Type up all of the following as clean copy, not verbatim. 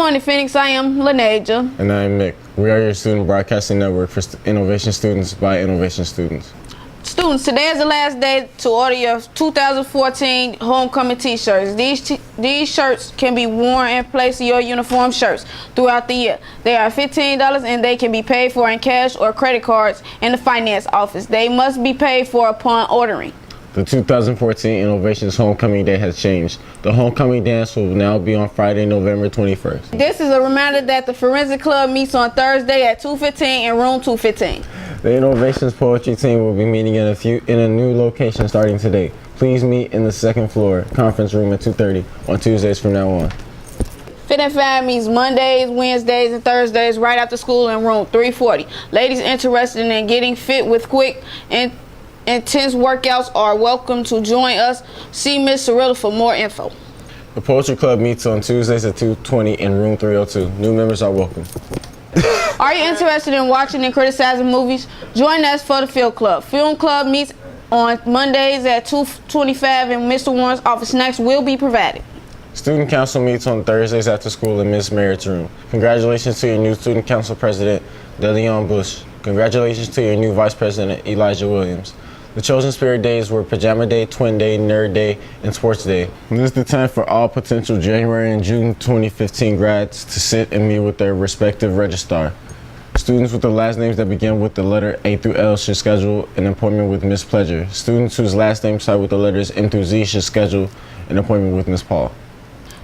morning, Phoenix. I am Laneja. And I'm Nick. We are your student broadcasting network for innovation students by innovation students. Students, today is the last day to order your 2014 homecoming t-shirts. These shirts can be worn in place of your uniform shirts throughout the year. They are $15 and they can be paid for in cash or credit cards in the finance office. They must be paid for upon ordering. The 2014 Innovations Homecoming Day has changed. The homecoming dance will now be on Friday, November 21st. This is a reminder that the Forensic Club meets on Thursday at 2:15 in room 215. The Innovations Poetry team will be meeting in a new location starting today. Please meet in the second floor conference room at 2:30 on Tuesdays from now on. Fit and Fab meets Mondays, Wednesdays, and Thursdays right after school in room 340. Ladies interested in getting fit with quick and intense workouts are welcome to join us. See Ms. Cirilla for more info. The Poetry Club meets on Tuesdays at 2:20 in room 302. New members are welcome. Are you interested in watching and criticizing movies? Join us for the Film Club. Film Club meets on Mondays at 2:25 and Mr. Warren's office. Snacks will be provided. Student Council meets on Thursdays after school in Ms. Merritt's room. Congratulations to your new Student Council President, DeLeon Bush. Congratulations to your new Vice President, Elijah Williams. The chosen spirit days were Pajama Day, Twin Day, Nerd Day, and Sports Day. This is the time for all potential January and June 2015 grads to sit and meet with their respective registrar. Students with the last names that begin with the letter A through L should schedule an appointment with Ms. Pledger. Students whose last names start with the letters M through Z should schedule an appointment with Ms. Paul.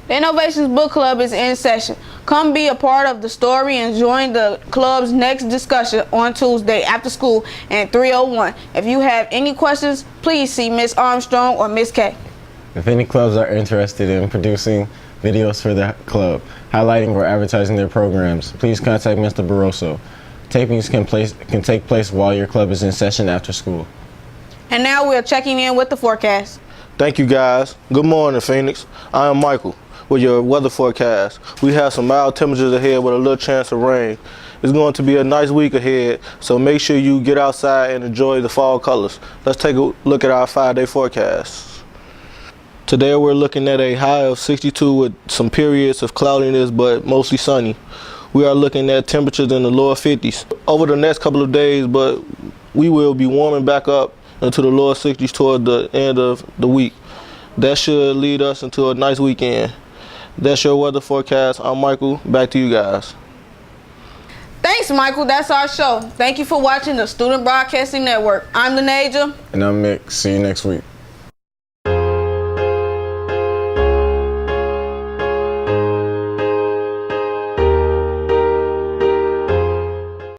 The Innovations Book Club is in session. Come be a part of the story and join the club's next discussion on Tuesday after school at 3:01. If you have any questions, please see Ms. Armstrong or Ms. K. If any clubs are interested in producing videos for the club, highlighting or advertising their programs, please contact Mr. Barroso. Tapings can take place while your club is in session after school. And now we're checking in with the forecast. Thank you, guys. Good morning, Phoenix. I am Michael with your weather forecast. We have some mild temperatures ahead with a little chance of rain. It's going to be a nice week ahead, so make sure you get outside and enjoy the fall colors. Let's take a look at our 5-day forecast. Today we're looking at a high of 62 with some periods of cloudiness but mostly sunny. We are looking at temperatures in the lower 50s over the next couple of days, but we will be warming back up into the lower 60s toward the end of the week. That should lead us into a nice weekend. That's your weather forecast. I'm Michael. Back to you guys. Thanks, Michael. That's our show. Thank you for watching the Student Broadcasting Network. I'm Laneja. And I'm Mick. See you next week.